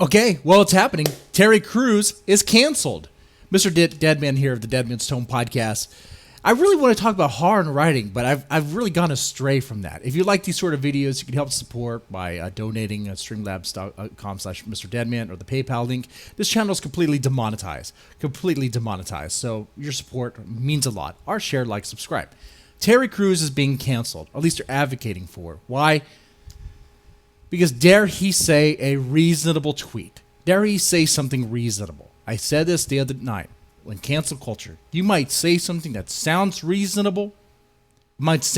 Okay, well, it's happening. Terry Crews is canceled. Mr. Deadman here of the Deadman's Tone podcast. I really want to talk about horror and writing, but I've really gone astray from that. If you like these sort of videos, you can help support by donating at streamlabs.com/Mr. Deadman or the PayPal link. This channel is completely demonetized. So your support means a lot. Our share, like, subscribe. Terry Crews is being canceled. At least they're advocating for it. Why? Because dare he say a reasonable tweet? Dare he say something reasonable? I said this the other night. In cancel culture, you might say something that sounds reasonable, but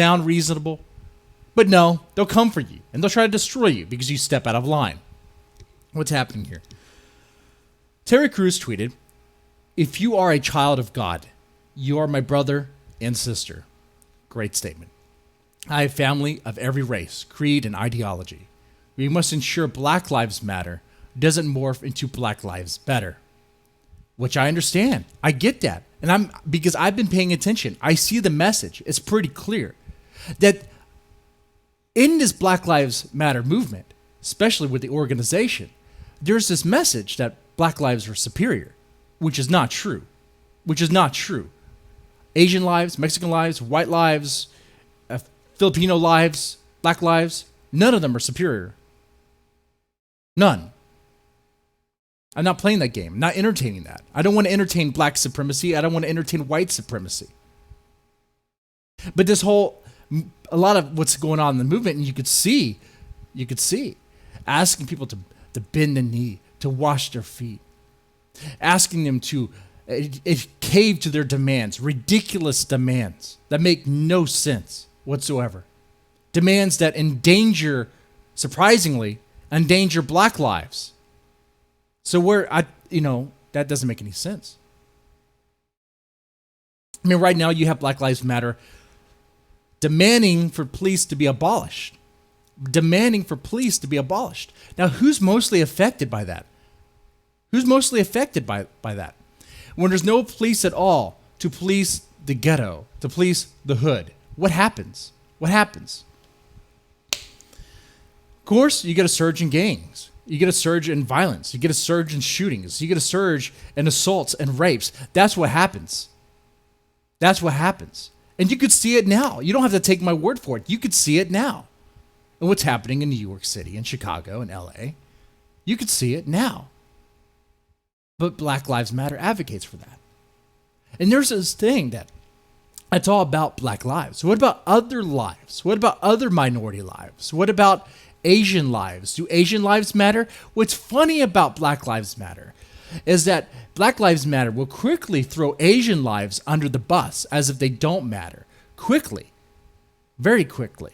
no, they'll come for you, and they'll try to destroy you because you step out of line. What's happening here? Terry Crews tweeted, "If you are a child of God, you are my brother and sister." Great statement. "I have family of every race, creed, and ideology. We must ensure Black Lives Matter doesn't morph into Black Lives Better." Which I understand. I get that. And because I've been paying attention. I see the message. It's pretty clear that in this Black Lives Matter movement, especially with the organization, there's this message that Black lives are superior, which is not true. Asian lives, Mexican lives, white lives, Filipino lives, Black lives, none of them are superior. None. I'm not playing that game. I'm not entertaining that. I don't want to entertain black supremacy. I don't want to entertain white supremacy. But a lot of what's going on in the movement, and you could see, asking people to bend the knee, to wash their feet, asking them to cave to their demands, ridiculous demands that make no sense whatsoever. Demands that surprisingly, endanger black lives. So that doesn't make any sense. I mean, right now you have Black Lives Matter demanding for police to be abolished. Now, who's mostly affected by that? When there's no police at all to police the ghetto, to police the hood, what happens? Of course, you get a surge in gangs. You get a surge in violence. You get a surge in shootings. You get a surge in assaults and rapes. That's what happens. And you could see it now. You don't have to take my word for it. You could see it now. And what's happening in New York City and Chicago and LA. You could see it now. But Black Lives Matter advocates for that. And there's this thing that it's all about black lives. What about other lives? What about other minority lives? What about Asian lives? Do Asian lives matter? What's funny about Black Lives Matter is that Black Lives Matter will quickly throw Asian lives under the bus as if they don't matter. Quickly. Very quickly.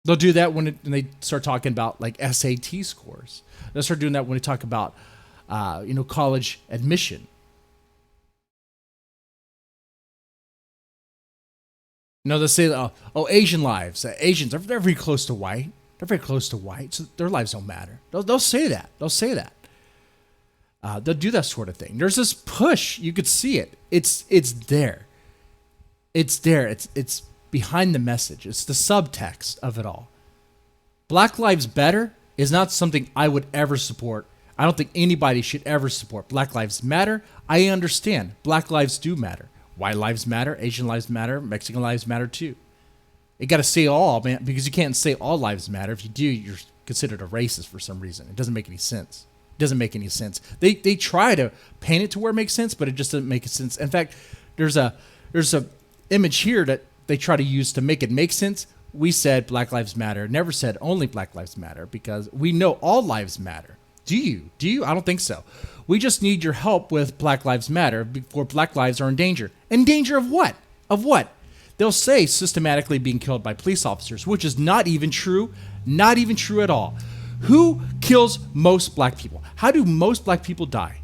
They'll do that when they start talking about like SAT scores. They'll start doing that when they talk about college admission. They'll say, Asian lives. Asians, they're very close to white. So their lives don't matter. They'll say that. They'll do that sort of thing. There's this push. You could see it. It's there. It's behind the message. It's the subtext of it all. Black Lives Better is not something I would ever support. I don't think anybody should ever support. Black Lives Matter, I understand. Black lives do matter. White lives matter, Asian lives matter, Mexican lives matter too. You got to say all, man, because you can't say all lives matter. If you do, you're considered a racist for some reason. It doesn't make any sense. They try to paint it to where it makes sense, but it just doesn't make sense. In fact, there's a image here that they try to use to make it make sense. We said Black Lives Matter, never said only Black Lives Matter, because we know all lives matter. Do you? I don't think so. We just need your help with Black Lives Matter before black lives are in danger. In danger of what? They'll say systematically being killed by police officers, which is not even true. Not even true at all. Who kills most black people? How do most black people die?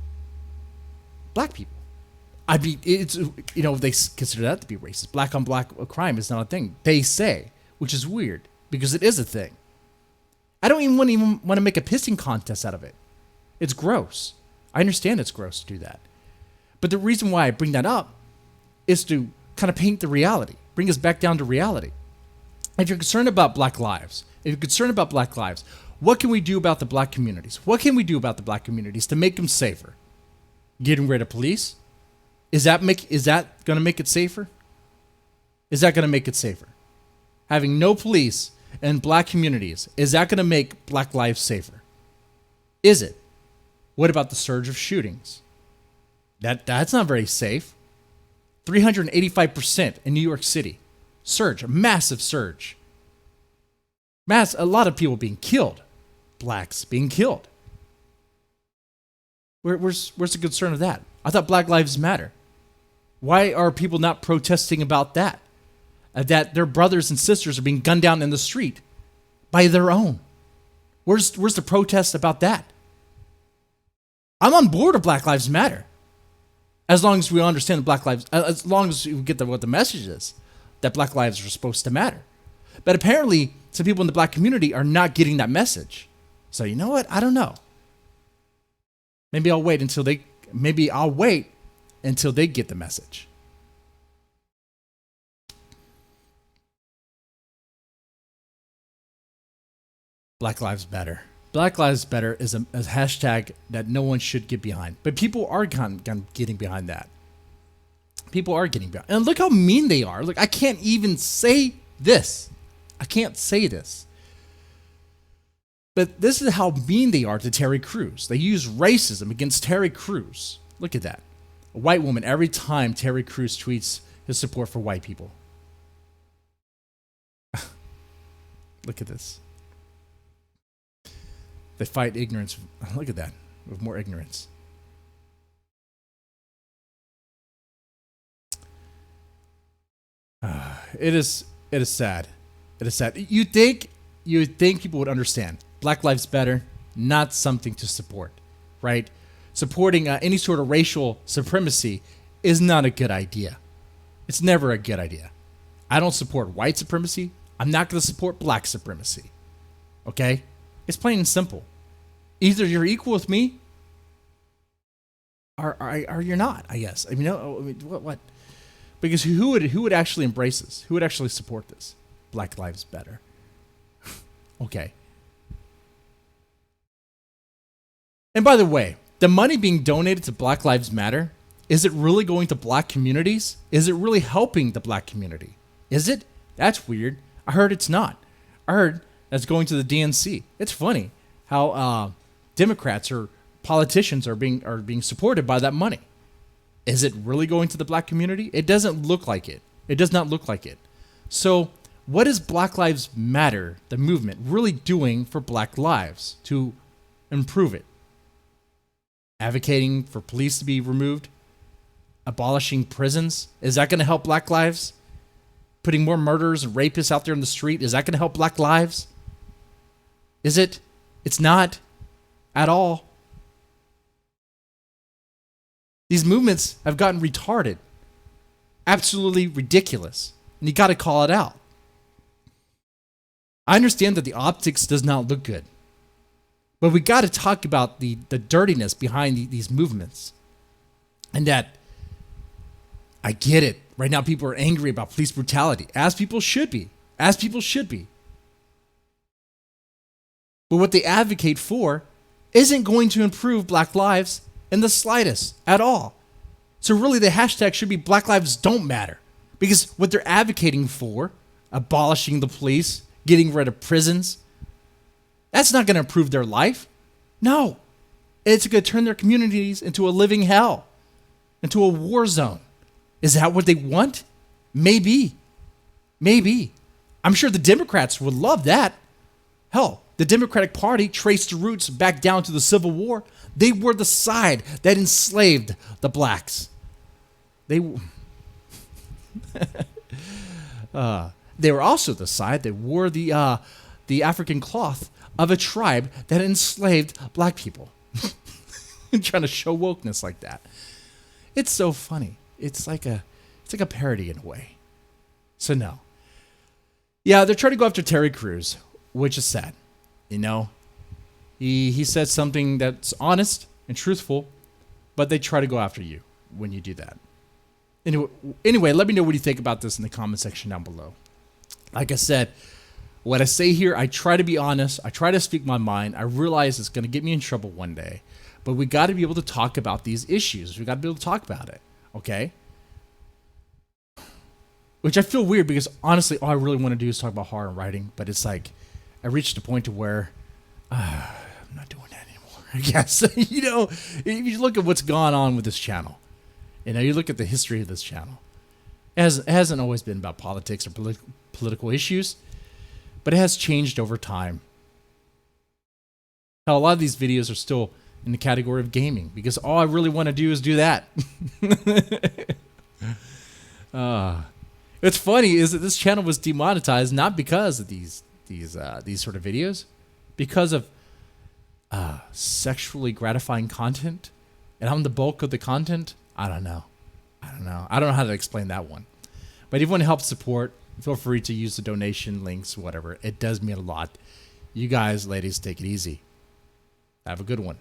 Black people. I mean, it's, they consider that to be racist. Black on black crime is not a thing. They say, which is weird because it is a thing. I don't even want to make a pissing contest out of it. It's gross. I understand it's gross to do that. But the reason why I bring that up is to kind of paint the reality, bring us back down to reality. If you're concerned about black lives, what can we do about the black communities? What can we do about the black communities to make them safer? Getting rid of police? Is that going to make it safer? Is that going to make it safer? Having no police in black communities, is that going to make black lives safer? Is it? What about the surge of shootings? That's not very safe. 385% in New York City. Surge, a massive surge. A lot of people being killed. Blacks being killed. Where's the concern of that? I thought Black Lives Matter. Why are people not protesting about that? That their brothers and sisters are being gunned down in the street by their own. Where's the protest about that? I'm on board of Black Lives Matter. As long as we understand as long as we get what the message is, that Black lives are supposed to matter. But apparently, some people in the black community are not getting that message. So you know what? I don't know. Maybe I'll wait until they get the message. Black Lives Matter. Black Lives Matter is a hashtag that no one should get behind. But people are getting behind that. People are getting behind. And look how mean they are. Look, I can't even say this. I can't say this. But this is how mean they are to Terry Crews. They use racism against Terry Crews. Look at that. A white woman every time Terry Crews tweets his support for white people. Look at this. They fight ignorance. Look at that. With more ignorance. It is sad. It is sad. You think people would understand. Black Lives Matter, not something to support, right? Supporting any sort of racial supremacy is not a good idea. It's never a good idea. I don't support white supremacy. I'm not going to support black supremacy. Okay? It's plain and simple. Either you're equal with me, or you're not. I guess. I mean, what? Because who would actually embrace this? Who would actually support this? Black Lives Matter. Okay. And by the way, the money being donated to Black Lives Matter, is it really going to black communities? Is it really helping the black community? Is it? That's weird. I heard it's not. I heard that's going to the DNC. It's funny how Democrats or politicians are being supported by that money. Is it really going to the black community? It doesn't look like it. It does not look like it. So what is Black Lives Matter, the movement, really doing for black lives to improve it? Advocating for police to be removed? Abolishing prisons? Is that going to help black lives? Putting more murderers and rapists out there in the street? Is that going to help black lives? Is it? It's not at all. These movements have gotten retarded. Absolutely ridiculous. And you got to call it out. I understand that the optics does not look good. But we got to talk about the dirtiness behind these movements. And that, I get it. Right now people are angry about police brutality. As people should be. As people should be. But what they advocate for isn't going to improve black lives in the slightest at all. So really the hashtag should be Black Lives Don't Matter. Because what they're advocating for, abolishing the police, getting rid of prisons, that's not going to improve their life. No. It's going to turn their communities into a living hell, into a war zone. Is that what they want? Maybe. Maybe. I'm sure the Democrats would love that. Hell, the Democratic Party traced the roots back down to the Civil War. They were the side that enslaved the blacks. They were also the side that wore the African cloth of a tribe that enslaved black people. Trying to show wokeness like that. It's so funny. It's like a parody in a way. So no. Yeah, they're trying to go after Terry Crews, which is sad. You know, he said something that's honest and truthful, but they try to go after you when you do that. Anyway, let me know what you think about this in the comment section down below. Like I said, what I say here, I try to be honest. I try to speak my mind. I realize it's going to get me in trouble one day, but we got to be able to talk about these issues. We got to be able to talk about it. Okay. Which I feel weird because honestly, all I really want to do is talk about horror and writing, but it's like, I reached a point to where I'm not doing that anymore, I guess. You know, if you look at what's gone on with this channel, you know, you look at the history of this channel, it hasn't always been about politics or political issues, but it has changed over time. Hell, a lot of these videos are still in the category of gaming because all I really want to do is do that. What's funny is that this channel was demonetized not because of these sort of videos, because of sexually gratifying content, and I'm the bulk of the content. I don't know how to explain that one. But if you want to help support, feel free to use the donation links, whatever. It does mean a lot. You guys, ladies, take it easy. Have a good one.